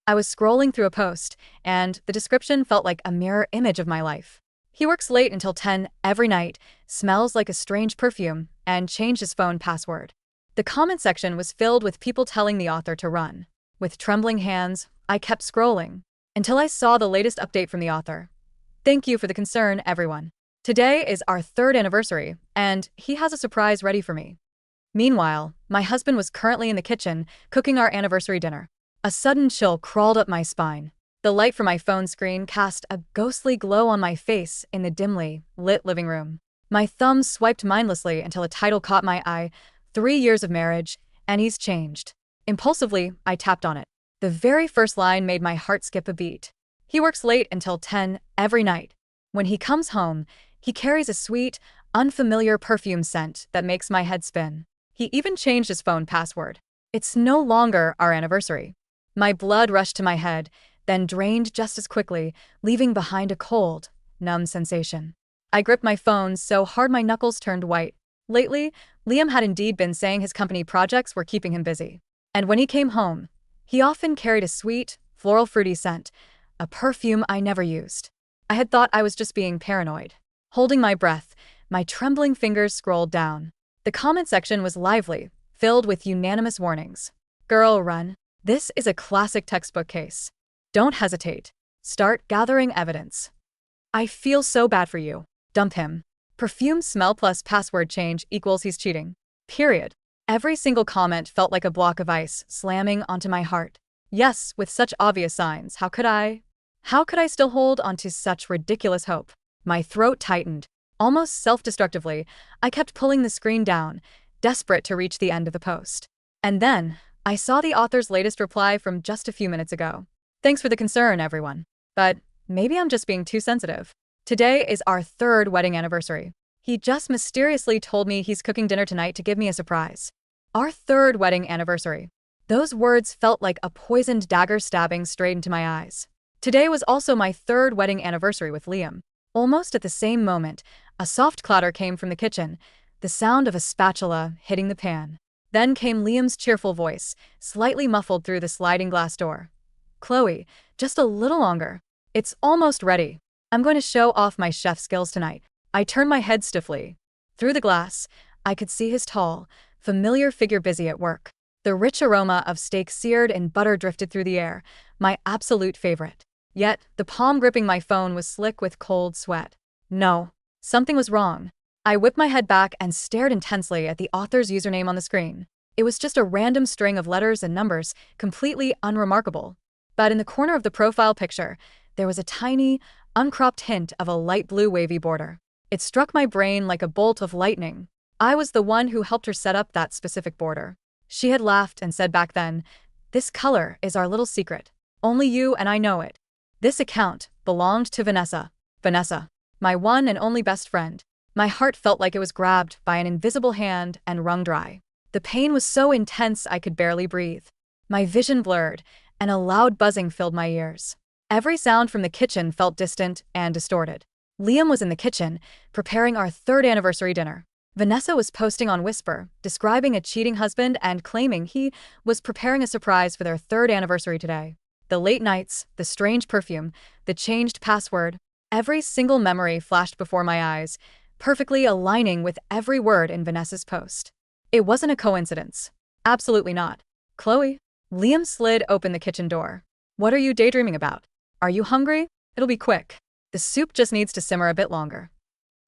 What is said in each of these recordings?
I was scrolling through a post, and the description felt like a mirror image of my life. He works late until 10 every night, smells like a strange perfume, and changed his phone password. The comment section was filled with people telling the author to run. With trembling hands, I kept scrolling until I saw the latest update from the author. Thank you for the concern, everyone. Today is our third anniversary, and he has a surprise ready for me. Meanwhile, my husband was currently in the kitchen, cooking our anniversary dinner. A sudden chill crawled up my spine. The light from my phone screen cast a ghostly glow on my face in the dimly lit living room. My thumb swiped mindlessly until a title caught my eye: 3 years of marriage, and he's changed. Impulsively, I tapped on it. The very first line made my heart skip a beat. He works late until 10 every night. When he comes home, he carries a sweet, unfamiliar perfume scent that makes my head spin. He even changed his phone password. It's no longer our anniversary. My blood rushed to my head, then drained just as quickly, leaving behind a cold, numb sensation. I gripped my phone so hard my knuckles turned white. Lately, Liam had indeed been saying his company projects were keeping him busy. And when he came home, he often carried a sweet, floral fruity scent, a perfume I never used. I had thought I was just being paranoid. Holding my breath, my trembling fingers scrolled down. The comment section was lively, filled with unanimous warnings. Girl, run. This is a classic textbook case. Don't hesitate. Start gathering evidence. I feel so bad for you. Dump him. Perfume smell plus password change equals he's cheating. Period. Every single comment felt like a block of ice slamming onto my heart. Yes, with such obvious signs, how could I? How could I still hold onto such ridiculous hope? My throat tightened. Almost self-destructively, I kept pulling the screen down, desperate to reach the end of the post. And then, I saw the author's latest reply from just a few minutes ago. Thanks for the concern, everyone. But maybe I'm just being too sensitive. Today is our third wedding anniversary. He just mysteriously told me he's cooking dinner tonight to give me a surprise. Our third wedding anniversary. Those words felt like a poisoned dagger stabbing straight into my eyes. Today was also my third wedding anniversary with Liam. Almost at the same moment, a soft clatter came from the kitchen, the sound of a spatula hitting the pan. Then came Liam's cheerful voice, slightly muffled through the sliding glass door. Chloe, just a little longer. It's almost ready. I'm going to show off my chef skills tonight. I turned my head stiffly. Through the glass, I could see his tall, familiar figure busy at work. The rich aroma of steak seared in butter drifted through the air, my absolute favorite. Yet, the palm gripping my phone was slick with cold sweat. No, something was wrong. I whipped my head back and stared intensely at the author's username on the screen. It was just a random string of letters and numbers, completely unremarkable. But in the corner of the profile picture, there was a tiny, uncropped hint of a light blue wavy border. It struck my brain like a bolt of lightning. I was the one who helped her set up that specific border. She had laughed and said back then, "This color is our little secret. Only you and I know it." This account belonged to Vanessa. Vanessa, my one and only best friend. My heart felt like it was grabbed by an invisible hand and wrung dry. The pain was so intense I could barely breathe. My vision blurred, and a loud buzzing filled my ears. Every sound from the kitchen felt distant and distorted. Liam was in the kitchen, preparing our third anniversary dinner. Vanessa was posting on Whisper, describing a cheating husband and claiming he was preparing a surprise for their third anniversary today. The late nights, the strange perfume, the changed password, every single memory flashed before my eyes, perfectly aligning with every word in Vanessa's post. It wasn't a coincidence. Absolutely not. Chloe? Liam slid open the kitchen door. What are you daydreaming about? Are you hungry? It'll be quick. The soup just needs to simmer a bit longer.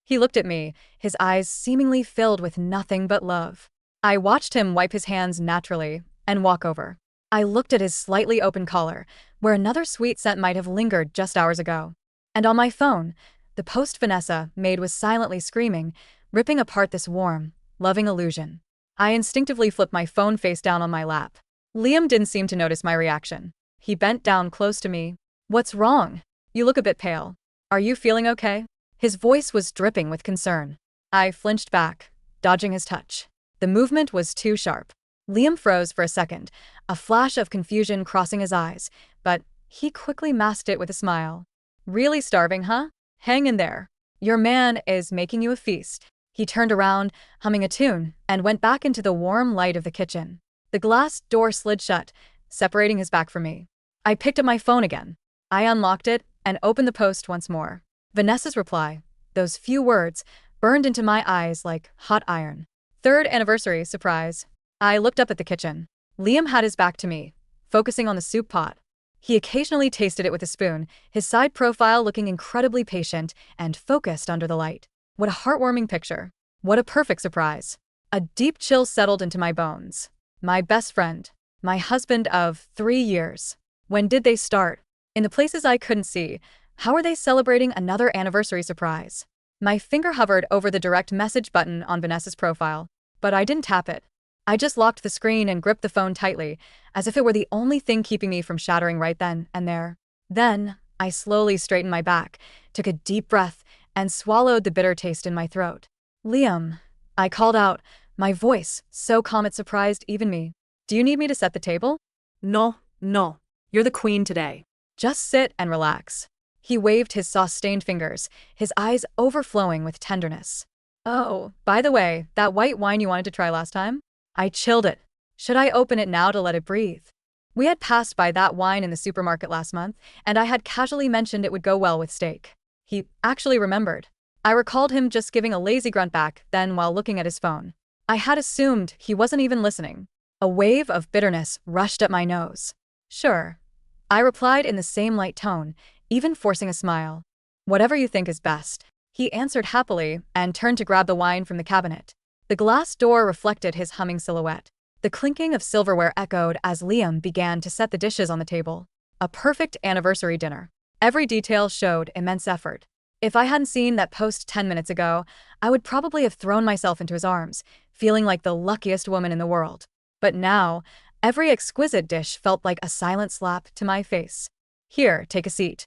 He looked at me, his eyes seemingly filled with nothing but love. I watched him wipe his hands naturally and walk over. I looked at his slightly open collar, where another sweet scent might have lingered just hours ago. And on my phone, the post Vanessa made was silently screaming, ripping apart this warm, loving illusion. I instinctively flipped my phone face down on my lap. Liam didn't seem to notice my reaction. He bent down close to me. "What's wrong? You look a bit pale. Are you feeling okay?" His voice was dripping with concern. I flinched back, dodging his touch. The movement was too sharp. Liam froze for a second, a flash of confusion crossing his eyes, but he quickly masked it with a smile. "Really starving, huh? Hang in there. Your man is making you a feast." He turned around, humming a tune, and went back into the warm light of the kitchen. The glass door slid shut, separating his back from me. I picked up my phone again. I unlocked it and opened the post once more. Vanessa's reply, those few words, burned into my eyes like hot iron. Third anniversary, surprise. I looked up at the kitchen. Liam had his back to me, focusing on the soup pot. He occasionally tasted it with a spoon, his side profile looking incredibly patient and focused under the light. What a heartwarming picture. What a perfect surprise. A deep chill settled into my bones. My best friend. My husband of 3 years. When did they start? In the places I couldn't see, how are they celebrating another anniversary surprise? My finger hovered over the direct message button on Vanessa's profile, but I didn't tap it. I just locked the screen and gripped the phone tightly, as if it were the only thing keeping me from shattering right then and there. Then, I slowly straightened my back, took a deep breath, and swallowed the bitter taste in my throat. Liam, I called out, my voice so calm it surprised even me. Do you need me to set the table? No, no. You're the queen today. Just sit and relax. He waved his sauce-stained fingers, his eyes overflowing with tenderness. Oh, by the way, that white wine you wanted to try last time? I chilled it. Should I open it now to let it breathe? We had passed by that wine in the supermarket last month, and I had casually mentioned it would go well with steak. He actually remembered. I recalled him just giving a lazy grunt back then while looking at his phone. I had assumed he wasn't even listening. A wave of bitterness rushed up my nose. Sure. I replied in the same light tone, even forcing a smile. Whatever you think is best. He answered happily and turned to grab the wine from the cabinet. The glass door reflected his humming silhouette. The clinking of silverware echoed as Liam began to set the dishes on the table. A perfect anniversary dinner. Every detail showed immense effort. If I hadn't seen that post 10 minutes ago, I would probably have thrown myself into his arms, feeling like the luckiest woman in the world. But now, every exquisite dish felt like a silent slap to my face. Here, take a seat.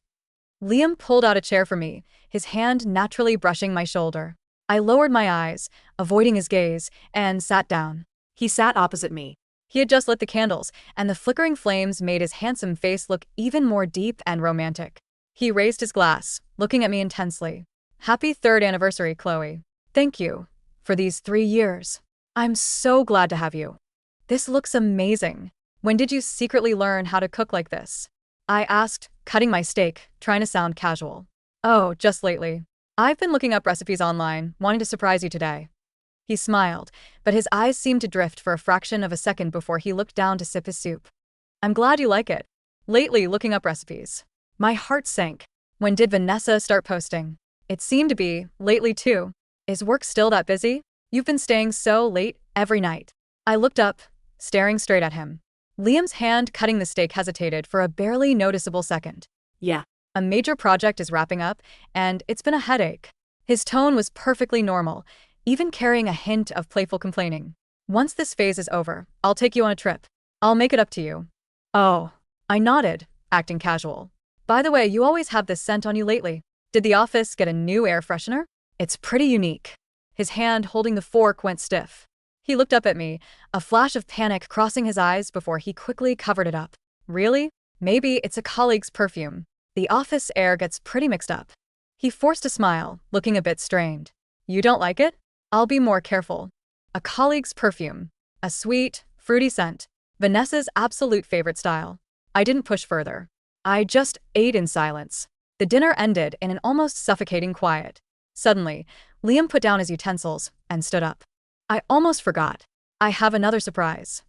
Liam pulled out a chair for me, his hand naturally brushing my shoulder. I lowered my eyes, avoiding his gaze, and sat down. He sat opposite me. He had just lit the candles, and the flickering flames made his handsome face look even more deep and romantic. He raised his glass, looking at me intensely. Happy 3rd anniversary, Chloe. Thank you for these 3 years. I'm so glad to have you. This looks amazing. When did you secretly learn how to cook like this? I asked, cutting my steak, trying to sound casual. Oh, just lately. I've been looking up recipes online, wanting to surprise you today. He smiled, but his eyes seemed to drift for a fraction of a second before he looked down to sip his soup. I'm glad you like it. Lately, looking up recipes. My heart sank. When did Vanessa start posting? It seemed to be, lately too. Is work still that busy? You've been staying so late every night. I looked up, staring straight at him. Liam's hand cutting the steak hesitated for a barely noticeable second. Yeah. A major project is wrapping up, and it's been a headache. His tone was perfectly normal, even carrying a hint of playful complaining. Once this phase is over, I'll take you on a trip. I'll make it up to you. Oh. I nodded, acting casual. By the way, you always have this scent on you lately. Did the office get a new air freshener? It's pretty unique. His hand holding the fork went stiff. He looked up at me, a flash of panic crossing his eyes before he quickly covered it up. Really? Maybe it's a colleague's perfume. The office air gets pretty mixed up. He forced a smile, looking a bit strained. You don't like it? I'll be more careful. A colleague's perfume. A sweet, fruity scent. Vanessa's absolute favorite style. I didn't push further. I just ate in silence. The dinner ended in an almost suffocating quiet. Suddenly, Liam put down his utensils and stood up. I almost forgot. I have another surprise.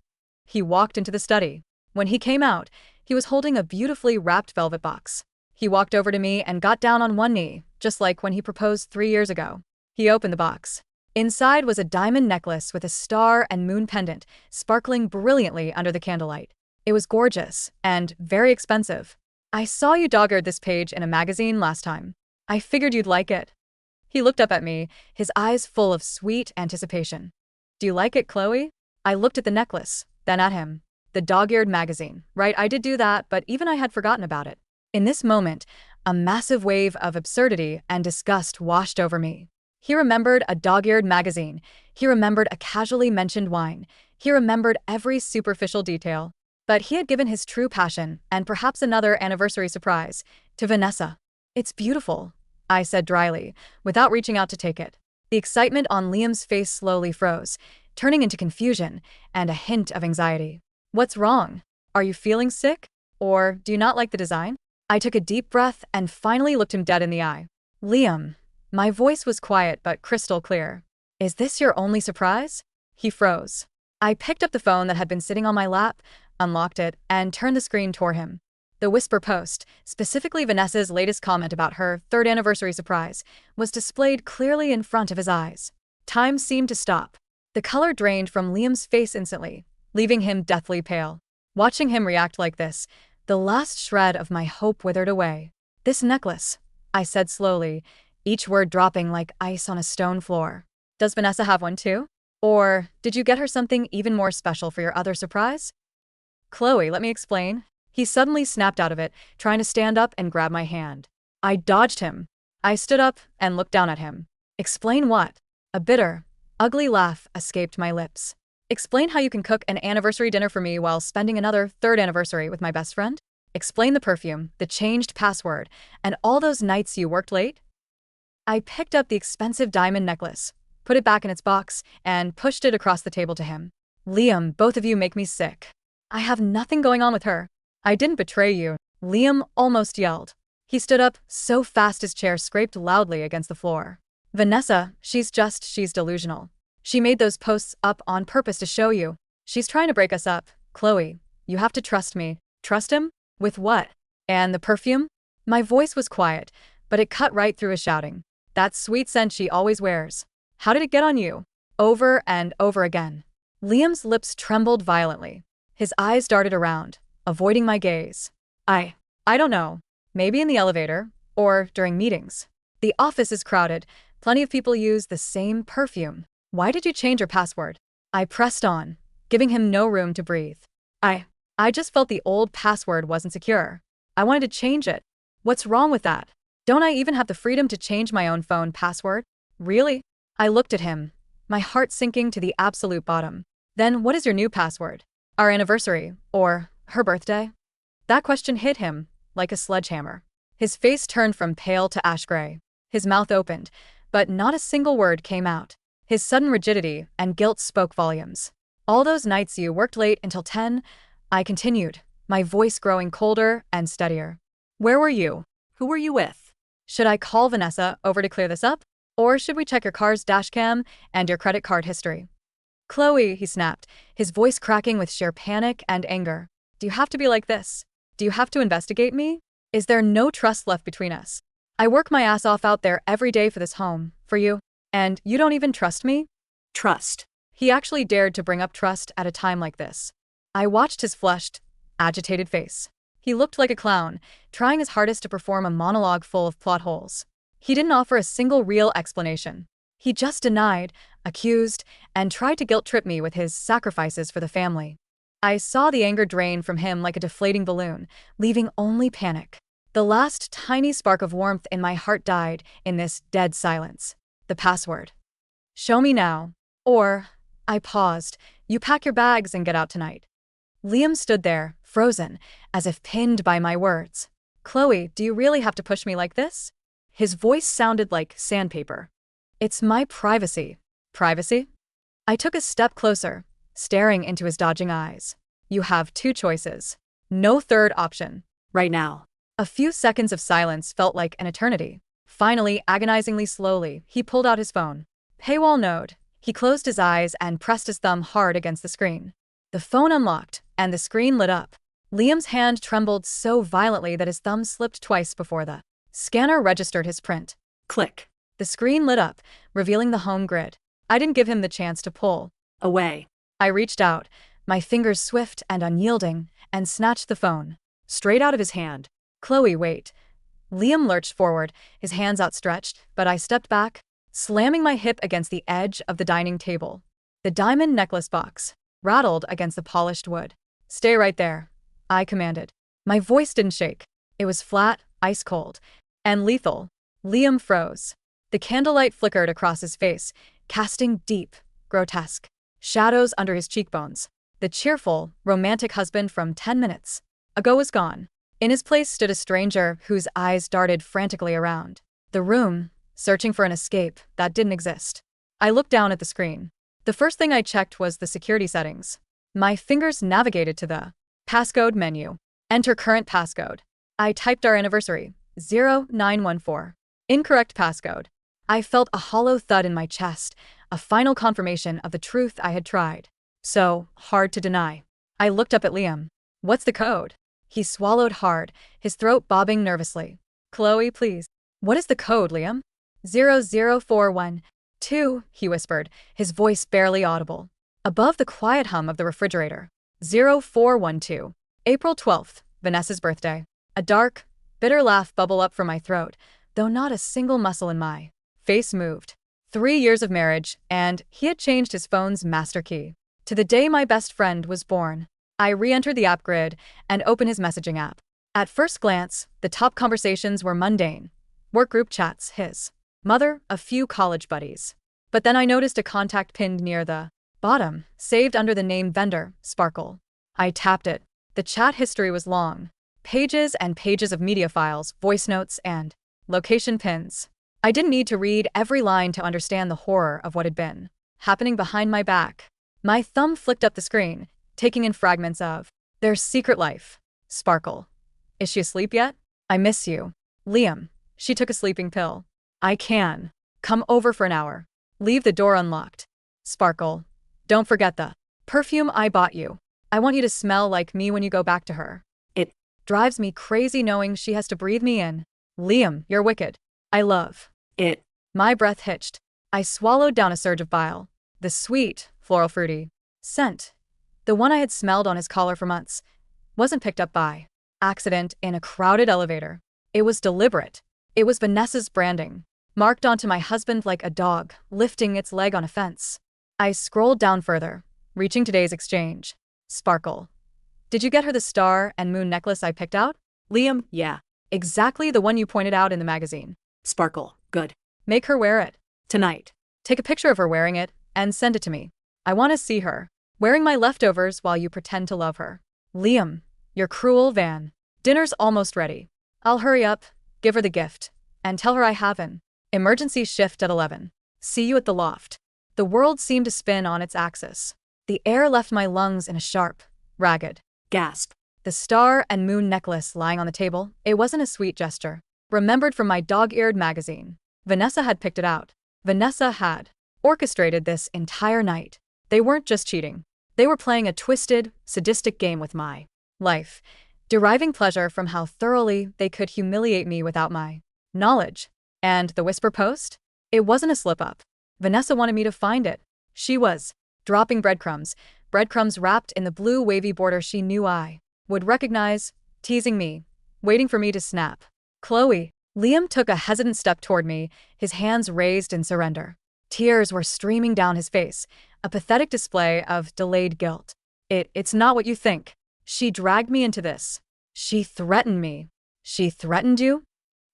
He walked into the study. When he came out, he was holding a beautifully wrapped velvet box. He walked over to me and got down on one knee, just like when he proposed 3 years ago. He opened the box. Inside was a diamond necklace with a star and moon pendant, sparkling brilliantly under the candlelight. It was gorgeous and very expensive. I saw you dog-eared this page in a magazine last time. I figured you'd like it. He looked up at me, his eyes full of sweet anticipation. Do you like it, Chloe? I looked at the necklace, then at him. The dog-eared magazine. Right, I did do that, but even I had forgotten about it. In this moment, a massive wave of absurdity and disgust washed over me. He remembered a dog-eared magazine. He remembered a casually mentioned wine. He remembered every superficial detail. But he had given his true passion, and perhaps another anniversary surprise, to Vanessa. It's beautiful, I said dryly, without reaching out to take it. The excitement on Liam's face slowly froze, turning into confusion and a hint of anxiety. What's wrong? Are you feeling sick? Or do you not like the design? I took a deep breath and finally looked him dead in the eye. Liam. My voice was quiet but crystal clear. Is this your only surprise? He froze. I picked up the phone that had been sitting on my lap, unlocked it, and turned the screen toward him. The whisper post, specifically Vanessa's latest comment about her third anniversary surprise, was displayed clearly in front of his eyes. Time seemed to stop. The color drained from Liam's face instantly, leaving him deathly pale. Watching him react like this, the last shred of my hope withered away. This necklace, I said slowly, each word dropping like ice on a stone floor. Does Vanessa have one too? Or did you get her something even more special for your other surprise? Chloe, let me explain. He suddenly snapped out of it, trying to stand up and grab my hand. I dodged him. I stood up and looked down at him. Explain what? A bitter, ugly laugh escaped my lips. Explain how you can cook an anniversary dinner for me while spending another third anniversary with my best friend? Explain the perfume, the changed password, and all those nights you worked late? I picked up the expensive diamond necklace, put it back in its box, and pushed it across the table to him. Liam, both of you make me sick. I have nothing going on with her. I didn't betray you, Liam almost yelled. He stood up so fast his chair scraped loudly against the floor. Vanessa, she's delusional. She made those posts up on purpose to show you. She's trying to break us up. Chloe, you have to trust me. Trust him? With what? And the perfume? My voice was quiet, but it cut right through his shouting. That sweet scent she always wears. How did it get on you? Over and over again. Liam's lips trembled violently. His eyes darted around, avoiding my gaze. I don't know. Maybe in the elevator, or during meetings. The office is crowded. Plenty of people use the same perfume. Why did you change your password? I pressed on, giving him no room to breathe. I just felt the old password wasn't secure. I wanted to change it. What's wrong with that? Don't I even have the freedom to change my own phone password? Really? I looked at him, my heart sinking to the absolute bottom. Then what is your new password? Our anniversary, or her birthday? That question hit him like a sledgehammer. His face turned from pale to ash gray. His mouth opened, but not a single word came out. His sudden rigidity and guilt spoke volumes. All those nights you worked late until 10, I continued, my voice growing colder and steadier. Where were you? Who were you with? Should I call Vanessa over to clear this up? Or should we check your car's dashcam and your credit card history? Chloe, he snapped, his voice cracking with sheer panic and anger. Do you have to be like this? Do you have to investigate me? Is there no trust left between us? I work my ass off out there every day for this home, for you, and you don't even trust me? Trust. He actually dared to bring up trust at a time like this. I watched his flushed, agitated face. He looked like a clown, trying his hardest to perform a monologue full of plot holes. He didn't offer a single real explanation. He just denied, accused, and tried to guilt-trip me with his sacrifices for the family. I saw the anger drain from him like a deflating balloon, leaving only panic. The last tiny spark of warmth in my heart died in this dead silence. The password. Show me now. Or, I paused, you pack your bags and get out tonight. Liam stood there, frozen, as if pinned by my words. Chloe, do you really have to push me like this? His voice sounded like sandpaper. It's my privacy. Privacy? I took a step closer, staring into his dodging eyes. You have two choices. No third option. Right now. A few seconds of silence felt like an eternity. Finally, agonizingly slowly, he pulled out his phone. Paywall node. He closed his eyes and pressed his thumb hard against the screen. The phone unlocked, and the screen lit up. Liam's hand trembled so violently that his thumb slipped twice before the scanner registered his print. Click. The screen lit up, revealing the home grid. I didn't give him the chance to pull away. I reached out, my fingers swift and unyielding, and snatched the phone straight out of his hand. Chloe, wait. Liam lurched forward, his hands outstretched, but I stepped back, slamming my hip against the edge of the dining table. The diamond necklace box rattled against the polished wood. Stay right there, I commanded. My voice didn't shake. It was flat, ice cold, and lethal. Liam froze. The candlelight flickered across his face, casting deep, grotesque shadows under his cheekbones. The cheerful, romantic husband from 10 minutes ago was gone. In his place stood a stranger whose eyes darted frantically around the room, searching for an escape that didn't exist. I looked down at the screen. The first thing I checked was the security settings. My fingers navigated to the passcode menu. Enter current passcode. I typed our anniversary, 0914. Incorrect passcode. I felt a hollow thud in my chest, a final confirmation of the truth I had tried. So hard to deny. I looked up at Liam. What's the code? He swallowed hard, his throat bobbing nervously. Chloe, please. What is the code, Liam? 00412, he whispered, his voice barely audible. Above the quiet hum of the refrigerator. 0412. April 12th, Vanessa's birthday. A dark, bitter laugh bubbled up from my throat, though not a single muscle in my face moved. 3 years of marriage, and he had changed his phone's master key. To the day my best friend was born. I re-entered the app grid and opened his messaging app. At first glance, the top conversations were mundane. Work group chats, his mother, a few college buddies. But then I noticed a contact pinned near the bottom, saved under the name vendor, Sparkle. I tapped it. The chat history was long. Pages and pages of media files, voice notes, and location pins. I didn't need to read every line to understand the horror of what had been happening behind my back. My thumb flicked up the screen, taking in fragments of their secret life. Sparkle. Is she asleep yet? I miss you. Liam. She took a sleeping pill. I can. Come over for an hour. Leave the door unlocked. Sparkle. Don't forget the perfume I bought you. I want you to smell like me when you go back to her. It drives me crazy knowing she has to breathe me in. Liam, you're wicked. I love it. My breath hitched. I swallowed down a surge of bile. The sweet, floral fruity scent, the one I had smelled on his collar for months, wasn't picked up by accident in a crowded elevator. It was deliberate. It was Vanessa's branding, marked onto my husband like a dog lifting its leg on a fence. I scrolled down further, reaching today's exchange. Sparkle. Did you get her the star and moon necklace I picked out? Liam, yeah. Exactly the one you pointed out in the magazine. Sparkle, good. Make her wear it. Tonight. Take a picture of her wearing it and send it to me. I want to see her wearing my leftovers while you pretend to love her. Liam, you're cruel, Van. Dinner's almost ready. I'll hurry up, give her the gift, and tell her I have an emergency shift at 11. See you at the loft. The world seemed to spin on its axis. The air left my lungs in a sharp, ragged gasp. The star and moon necklace lying on the table, it wasn't a sweet gesture. Remembered from my dog-eared magazine. Vanessa had picked it out. Vanessa had orchestrated this entire night. They weren't just cheating. They were playing a twisted, sadistic game with my life, deriving pleasure from how thoroughly they could humiliate me without my knowledge. And the whisper post? It wasn't a slip-up. Vanessa wanted me to find it. She was dropping breadcrumbs wrapped in the blue wavy border she knew I would recognize, teasing me, waiting for me to snap. Chloe. Liam took a hesitant step toward me, his hands raised in surrender. Tears were streaming down his face, a pathetic display of delayed guilt. It's not what you think. She dragged me into this. She threatened me. She threatened you?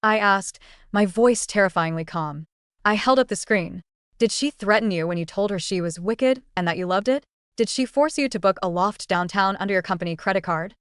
I asked, my voice terrifyingly calm. I held up the screen. Did she threaten you when you told her she was wicked and that you loved it? Did she force you to book a loft downtown under your company credit card?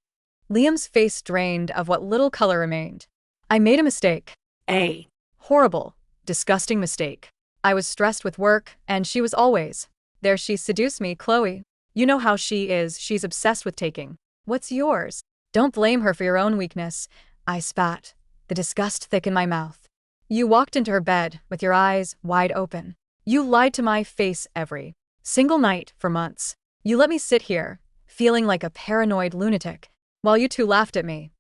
Liam's face drained of what little color remained. I made a mistake. A horrible, disgusting mistake. I was stressed with work, and she was always there. She seduced me, Chloe. You know how she is, she's obsessed with taking what's yours. Don't blame her for your own weakness. I spat, the disgust thick in my mouth. You walked into her bed with your eyes wide open. You lied to my face every single night for months. You let me sit here, feeling like a paranoid lunatic, while you two laughed at me.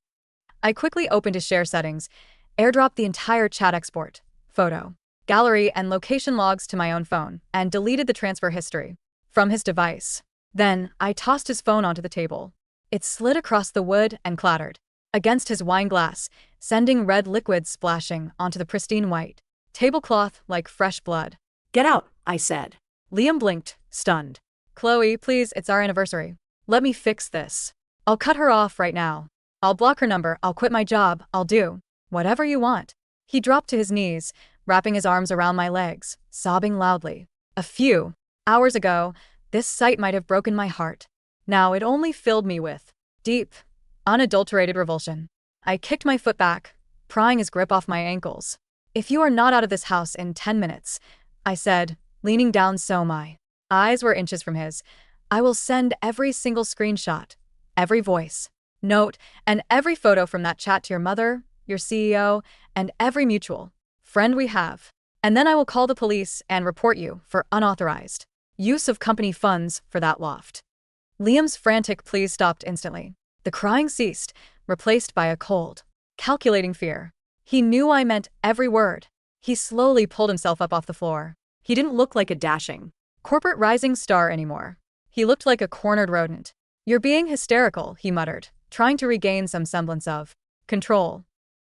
I quickly opened his share settings, airdropped the entire chat export, photo, gallery, and location logs to my own phone, and deleted the transfer history from his device. Then, I tossed his phone onto the table. It slid across the wood and clattered against his wine glass, sending red liquid splashing onto the pristine white tablecloth like fresh blood. Get out, I said. Liam blinked, stunned. Chloe, please, it's our anniversary. Let me fix this. I'll cut her off right now. I'll block her number, I'll quit my job, I'll do whatever you want. He dropped to his knees, wrapping his arms around my legs, sobbing loudly. A few hours ago, this sight might have broken my heart. Now it only filled me with deep, unadulterated revulsion. I kicked my foot back, prying his grip off my ankles. If you are not out of this house in 10 minutes, I said, leaning down so my eyes were inches from his, I will send every single screenshot, every voice, Note, and every photo from that chat to your mother, your CEO, and every mutual friend we have. And then I will call the police and report you for unauthorized use of company funds for that loft." Liam's frantic pleas stopped instantly. The crying ceased, replaced by a cold, calculating fear. He knew I meant every word. He slowly pulled himself up off the floor. He didn't look like a dashing Corporate rising star anymore. He looked like a cornered rodent. "You're being hysterical," he muttered, trying to regain some semblance of control.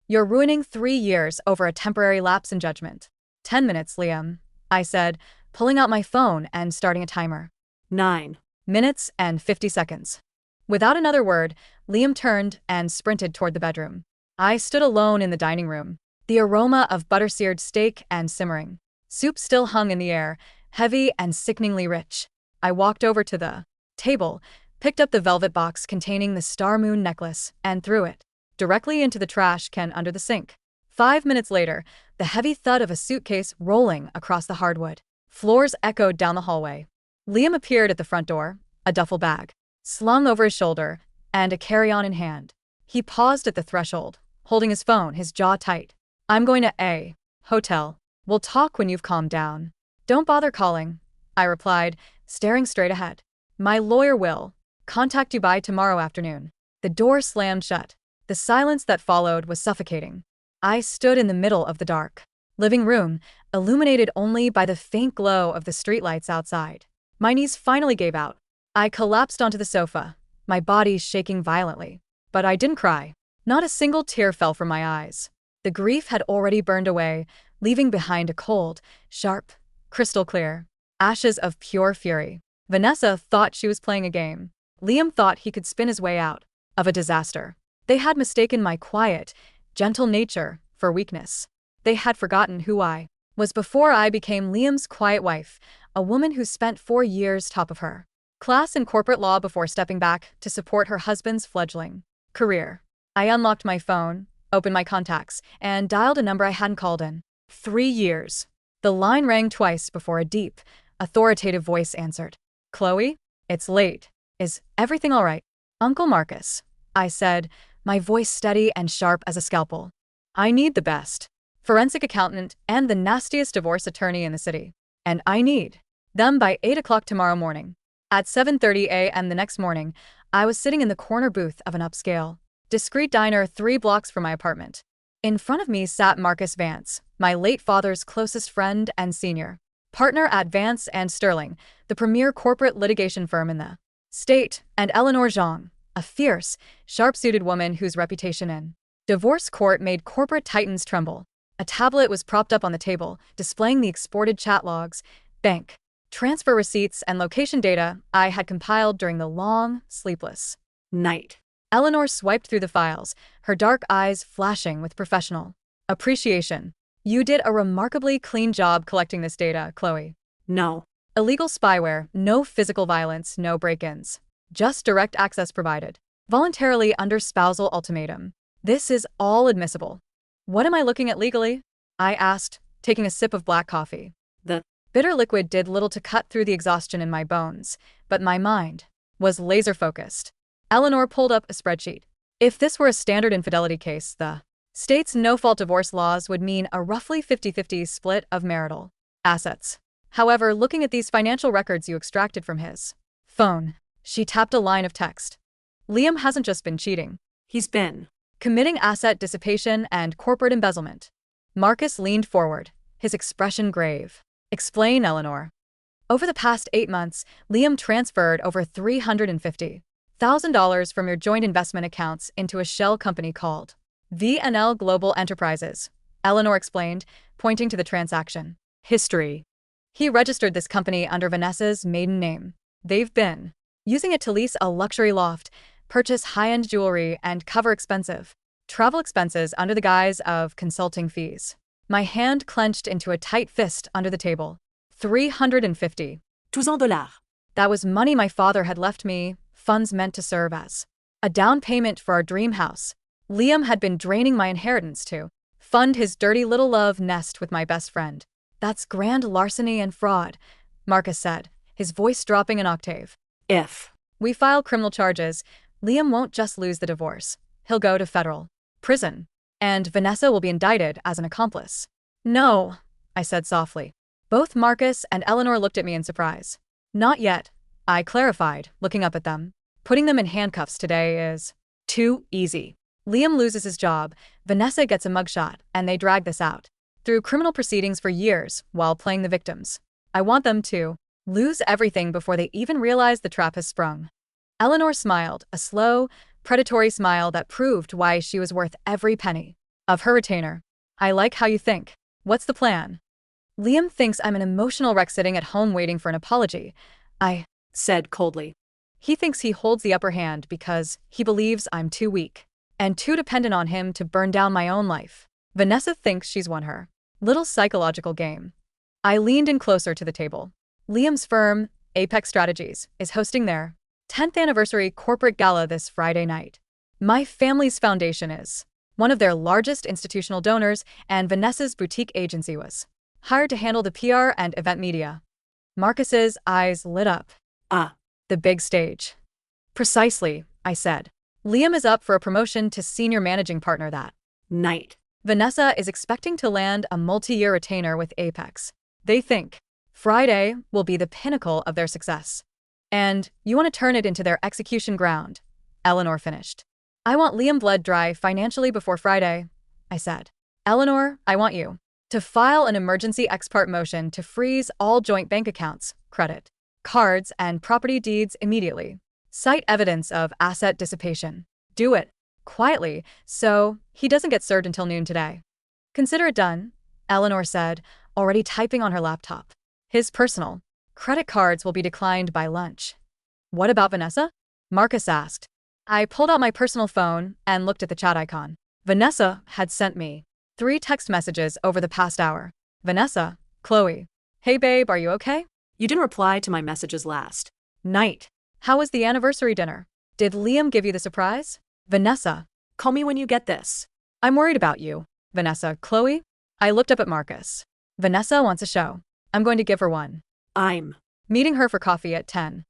"You're ruining 3 years over a temporary lapse in judgment." 10 minutes, Liam, I said, pulling out my phone and starting a timer. 9 minutes and 50 seconds. Without another word, Liam turned and sprinted toward the bedroom. I stood alone in the dining room. The aroma of butter-seared steak and simmering soup still hung in the air, heavy and sickeningly rich. I walked over to the table, picked up the velvet box containing the star moon necklace, and threw it directly into the trash can under the sink. 5 minutes later, the heavy thud of a suitcase rolling across the hardwood floors echoed down the hallway. Liam appeared at the front door, a duffel bag slung over his shoulder, and a carry-on in hand. He paused at the threshold, holding his phone, his jaw tight. "I'm going to a hotel. We'll talk when you've calmed down." "Don't bother calling," I replied, staring straight ahead. "My lawyer will contact you by tomorrow afternoon." The door slammed shut. The silence that followed was suffocating. I stood in the middle of the dark living room, illuminated only by the faint glow of the streetlights outside. My knees finally gave out. I collapsed onto the sofa, my body shaking violently. But I didn't cry. Not a single tear fell from my eyes. The grief had already burned away, leaving behind a cold, sharp, crystal clear ashes of pure fury. Vanessa thought she was playing a game. Liam thought he could spin his way out of a disaster. They had mistaken my quiet, gentle nature for weakness. They had forgotten who I was before I became Liam's quiet wife, a woman who spent 4 years top of her class in corporate law before stepping back to support her husband's fledgling career. I unlocked my phone, opened my contacts, and dialed a number I hadn't called in 3 years. The line rang twice before a deep, authoritative voice answered. "Chloe, it's late. Is everything all right?" "Uncle Marcus," I said, my voice steady and sharp as a scalpel. "I need the best forensic accountant and the nastiest divorce attorney in the city. And I need them by 8 o'clock tomorrow morning." At 7:30 a.m. the next morning, I was sitting in the corner booth of an upscale, discreet diner 3 blocks from my apartment. In front of me sat Marcus Vance, my late father's closest friend and senior partner at Vance and Sterling, the premier corporate litigation firm in the state, and Eleanor Zhang, a fierce, sharp-suited woman whose reputation in divorce court made corporate titans tremble. A tablet was propped up on the table, displaying the exported chat logs, bank transfer receipts, and location data I had compiled during the long, sleepless night. Eleanor swiped through the files, her dark eyes flashing with professional appreciation. "You did a remarkably clean job collecting this data, Chloe." No. "Illegal spyware, no physical violence, no break-ins. Just direct access provided. Voluntarily under spousal ultimatum. This is all admissible." "What am I looking at legally?" I asked, taking a sip of black coffee. The bitter liquid did little to cut through the exhaustion in my bones, but my mind was laser-focused. Eleanor pulled up a spreadsheet. If this were a standard infidelity case, the state's no-fault divorce laws would mean a roughly 50-50 split of marital assets. However, looking at these financial records you extracted from his phone, she tapped a line of text. "Liam hasn't just been cheating. He's been committing asset dissipation and corporate embezzlement." Marcus leaned forward, his expression grave. "Explain, Eleanor." "Over the past 8 months, Liam transferred over $350,000 from your joint investment accounts into a shell company called VNL Global Enterprises," Eleanor explained, pointing to the transaction history. "He registered this company under Vanessa's maiden name. They've been using it to lease a luxury loft, purchase high-end jewelry, and cover expensive travel expenses under the guise of consulting fees." My hand clenched into a tight fist under the table. 350,000 $200. That was money my father had left me, funds meant to serve as a down payment for our dream house. Liam had been draining my inheritance to fund his dirty little love nest with my best friend. "That's grand larceny and fraud," Marcus said, his voice dropping an octave. If "We file criminal charges, Liam won't just lose the divorce. He'll go to federal prison. And Vanessa will be indicted as an accomplice. No, I said softly. Both Marcus and Eleanor looked at me in surprise. Not yet, I clarified, looking up at them. Putting them in handcuffs today is too easy. Liam loses his job, Vanessa gets a mugshot, and they drag this out through criminal proceedings for years while playing the victims. I want them to lose everything before they even realize the trap has sprung. Eleanor smiled, a slow, predatory smile that proved why she was worth every penny of her retainer. I like how you think. What's the plan? Liam thinks I'm an emotional wreck sitting at home waiting for an apology, I said coldly. He thinks he holds the upper hand because he believes I'm too weak and too dependent on him to burn down my own life. Vanessa thinks she's won her little psychological game. I leaned in closer to the table. Liam's firm, Apex Strategies, is hosting their 10th anniversary corporate gala this Friday night. My family's foundation is one of their largest institutional donors, and Vanessa's boutique agency was hired to handle the PR and event media. Marcus's eyes lit up. The big stage. Precisely, I said. Liam is up for a promotion to senior managing partner that night. Vanessa is expecting to land a multi-year retainer with Apex. They think Friday will be the pinnacle of their success. And you want to turn it into their execution ground, Eleanor finished. I want Liam bled dry financially before Friday, I said. Eleanor, I want you to file an emergency ex parte motion to freeze all joint bank accounts, credit cards, and property deeds immediately. Cite evidence of asset dissipation. Do it quietly so he doesn't get served until noon today. Consider it done, Eleanor said, already typing on her laptop. His personal credit cards will be declined by lunch. What about Vanessa? Marcus asked. I pulled out my personal phone and looked at the chat icon. Vanessa had sent me 3 text messages over the past hour. Vanessa, Chloe. Hey babe, are you okay? You didn't reply to my messages last night. How was the anniversary dinner? Did Liam give you the surprise? Vanessa. Call me when you get this. I'm worried about you. Vanessa, Chloe? I looked up at Marcus. Vanessa wants a show. I'm going to give her one. I'm meeting her for coffee at 10.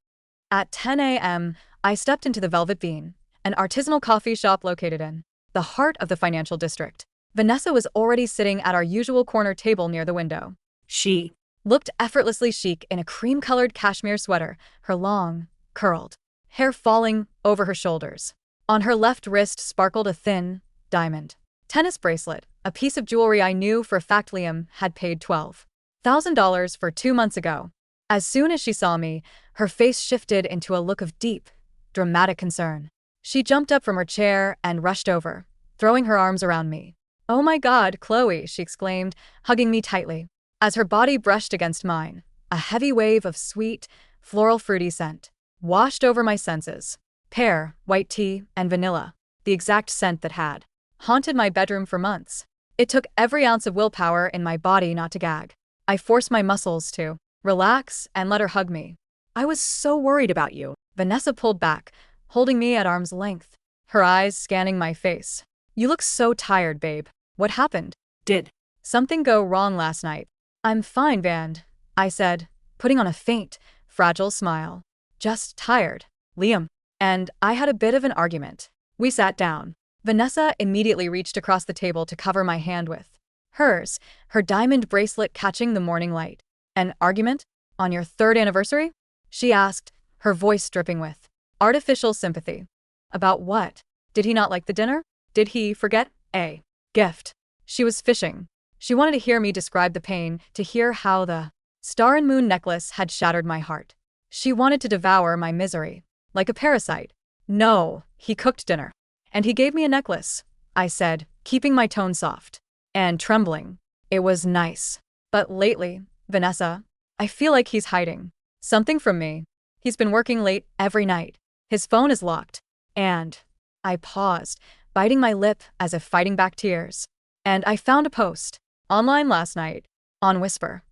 At 10 a.m., I stepped into the Velvet Bean, an artisanal coffee shop located in the heart of the financial district. Vanessa was already sitting at our usual corner table near the window. She looked effortlessly chic in a cream-colored cashmere sweater, her long, curled hair falling over her shoulders. On her left wrist sparkled a thin, diamond tennis bracelet, a piece of jewelry I knew for a fact Liam had paid $12,000 for 2 months ago. As soon as she saw me, her face shifted into a look of deep, dramatic concern. She jumped up from her chair and rushed over, throwing her arms around me. Oh my God, Chloe, she exclaimed, hugging me tightly. As her body brushed against mine, a heavy wave of sweet, floral fruity scent washed over my senses. Pear, white tea, and vanilla, the exact scent that had haunted my bedroom for months. It took every ounce of willpower in my body not to gag. I forced my muscles to relax and let her hug me. I was so worried about you. Vanessa pulled back, holding me at arm's length, her eyes scanning my face. You look so tired, babe. What happened? Did something go wrong last night? I'm fine, Van, I said, putting on a faint, fragile smile. Just tired. Liam and I had a bit of an argument. We sat down. Vanessa immediately reached across the table to cover my hand with hers, her diamond bracelet catching the morning light. An argument? On your 3rd anniversary? She asked, her voice dripping with artificial sympathy. About what? Did he not like the dinner? Did he forget a gift? She was fishing. She wanted to hear me describe the pain, to hear how the star and moon necklace had shattered my heart. She wanted to devour my misery, like a parasite. No, he cooked dinner. And he gave me a necklace, I said, keeping my tone soft and trembling. It was nice. But lately, Vanessa, I feel like he's hiding something from me. He's been working late every night. His phone is locked. And I paused, biting my lip as if fighting back tears. And I found a post online last night on Whisper.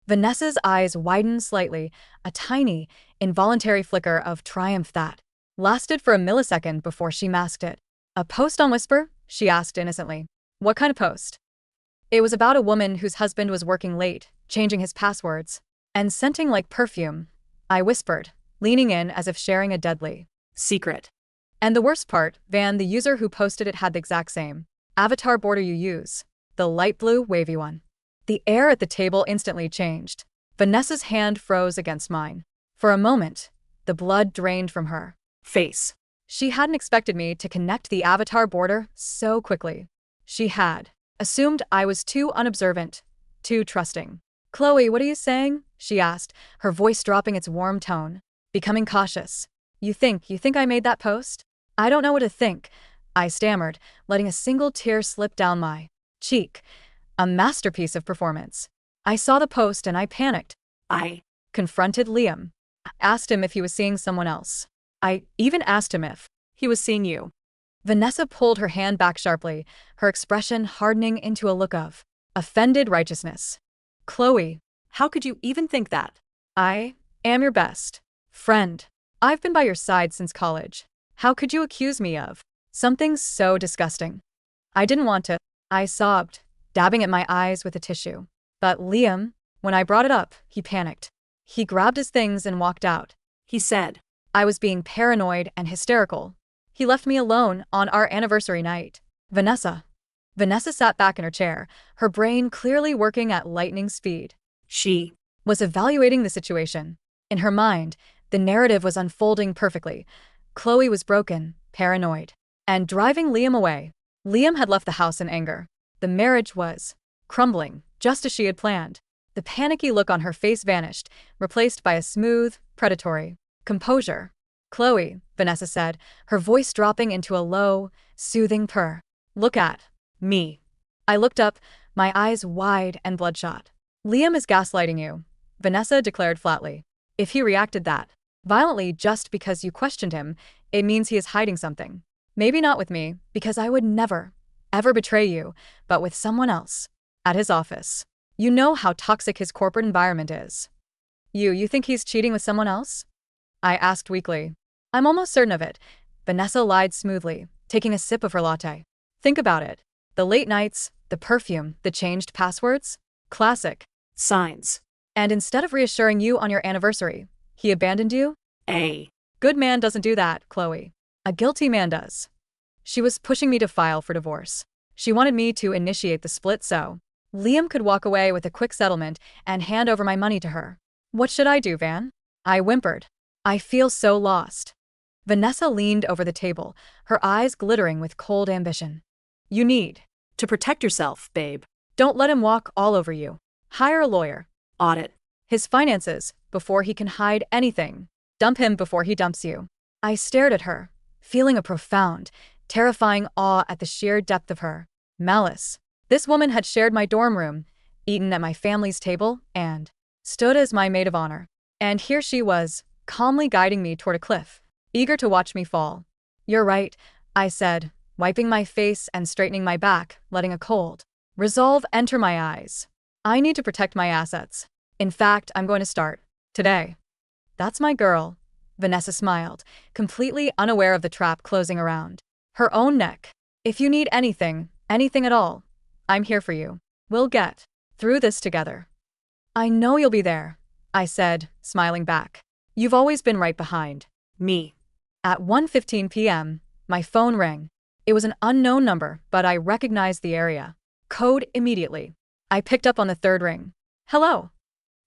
Vanessa's eyes widened slightly, a tiny, involuntary flicker of triumph that lasted for a millisecond before she masked it. A post on Whisper? She asked innocently. What kind of post? It was about a woman whose husband was working late, changing his passwords, and scenting like perfume. I whispered, leaning in as if sharing a deadly secret. And the worst part, Van, the user who posted it had the exact same avatar border you use. The light blue, wavy one. The air at the table instantly changed. Vanessa's hand froze against mine. For a moment, the blood drained from her Face. She hadn't expected me to connect the avatar border so quickly. She had assumed I was too unobservant, too trusting. Chloe, what are you saying? She asked, her voice dropping its warm tone, becoming cautious. You think I made that post? I don't know what to think, I stammered, letting a single tear slip down my cheek. A masterpiece of performance. I saw the post and I panicked. I Confronted Liam. Asked him if he was seeing someone else. I even asked him if he was seeing you. Vanessa pulled her hand back sharply, her expression hardening into a look of offended righteousness. Chloe, How could you even think that? I am your best friend. I've been by your side since college. How could you accuse me of something so disgusting? I didn't want to. I sobbed, dabbing at my eyes with a tissue. But Liam, when I brought it up, he panicked. He grabbed his things and walked out. He said. I was being paranoid and hysterical. He left me alone on our anniversary night. Vanessa. Vanessa sat back in her chair, her brain clearly working at lightning speed. She Was evaluating the situation. In her mind, the narrative was unfolding perfectly. Chloe was broken, paranoid, and driving Liam away. Liam had left the house in anger. The marriage was crumbling, just as she had planned. The panicky look on her face vanished, replaced by a smooth, predatory composure. Chloe, Vanessa said, her voice dropping into a low, soothing purr. Look at me. I looked up, my eyes wide and bloodshot. Liam is gaslighting you, Vanessa declared flatly. If he reacted that violently just because you questioned him, it means he is hiding something. Maybe not with me, because I would never, ever betray you, but with someone else. At his office. You know how toxic his corporate environment is. You think he's cheating with someone else? I asked weakly. I'm almost certain of it, Vanessa lied smoothly, taking a sip of her latte. Think about it. The late nights, the perfume, the changed passwords. Classic. signs. And instead of reassuring you on your anniversary, he abandoned you? A Good man doesn't do that, Chloe. A guilty man does. She was pushing me to file for divorce. She wanted me to initiate the split so Liam could walk away with a quick settlement and hand over my money to her. What should I do, Van? I whimpered. I feel so lost. Vanessa leaned over the table, her eyes glittering with cold ambition. You need to protect yourself, babe. Don't let him walk all over you. Hire a lawyer. Audit His finances before he can hide anything. Dump him before he dumps you. I stared at her, feeling a profound, terrifying awe at the sheer depth of her malice. This woman had shared my dorm room, eaten at my family's table, and stood as my maid of honor. And here she was, calmly guiding me toward a cliff, eager to watch me fall. You're right, I said, wiping my face and straightening my back, letting a cold resolve enter my eyes. I need to protect my assets. In fact, I'm going to start today. That's my girl. Vanessa smiled, completely unaware of the trap closing around her own neck. If you need anything, anything at all, I'm here for you. We'll get through this together. I know you'll be there, I said, smiling back. You've always been right behind me. At 1:15 p.m., my phone rang. It was an unknown number, but I recognized the area code immediately. I picked up on the third ring. Hello.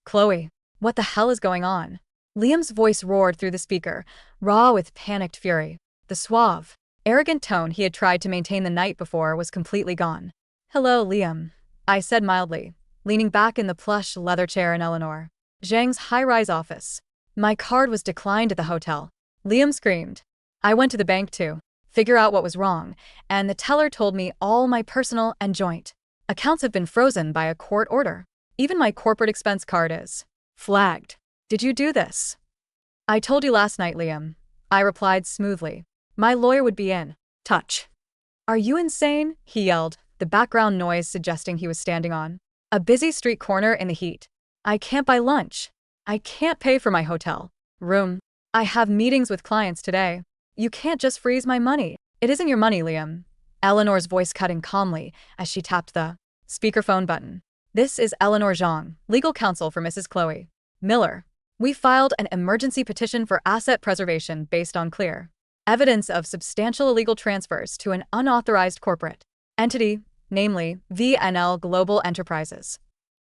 Chloe. What the hell is going on? Liam's voice roared through the speaker, raw with panicked fury. The suave, arrogant tone he had tried to maintain the night before was completely gone. Hello, Liam, I said mildly, leaning back in the plush leather chair in Eleanor Zhang's high-rise office. My card was declined at the hotel. Liam screamed. I went to the bank to figure out what was wrong, and the teller told me all my personal and joint accounts have been frozen by a court order. Even my corporate expense card is flagged. Did you do this? I told you last night, Liam, I replied smoothly. My lawyer would be in touch. Are you insane? He yelled, the background noise suggesting he was standing on a busy street corner in the heat. I can't buy lunch. I can't pay for my hotel room. I have meetings with clients today. You can't just freeze my money. It isn't your money, Liam. Eleanor's voice cut in calmly as she tapped the speakerphone button. This is Eleanor Zhang, legal counsel for Mrs. Chloe Miller. We filed an emergency petition for asset preservation based on clear evidence of substantial illegal transfers to an unauthorized corporate entity, namely VNL Global Enterprises.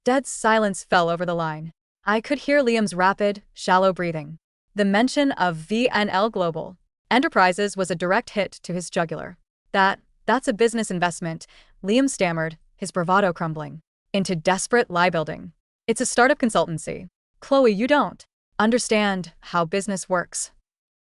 Dead silence fell over the line. I could hear Liam's rapid, shallow breathing. The mention of VNL Global Enterprises was a direct hit to his jugular. That's a business investment, Liam stammered, his bravado crumbling into desperate lie building. It's a startup consultancy. Chloe, you don't understand how business works.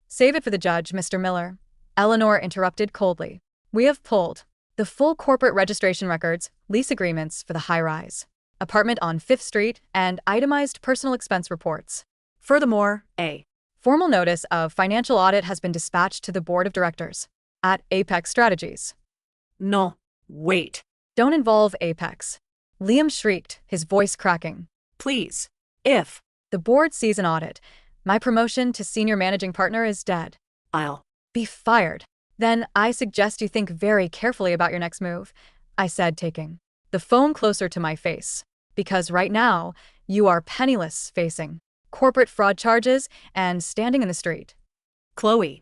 Save it for the judge, Mr. Miller. Eleanor interrupted coldly. We have pulled the full corporate registration records, lease agreements for the high-rise apartment on 5th Street, and itemized personal expense reports. Furthermore, A. Formal notice of financial audit has been dispatched to the board of directors at Apex Strategies. No. Wait. Don't involve Apex. Liam shrieked, his voice cracking. Please. If the board sees an audit, my promotion to senior managing partner is dead. I'll be fired. Then I suggest you think very carefully about your next move, I said, taking the phone closer to my face. Because right now, you are penniless, facing corporate fraud charges and standing in the street. Chloe.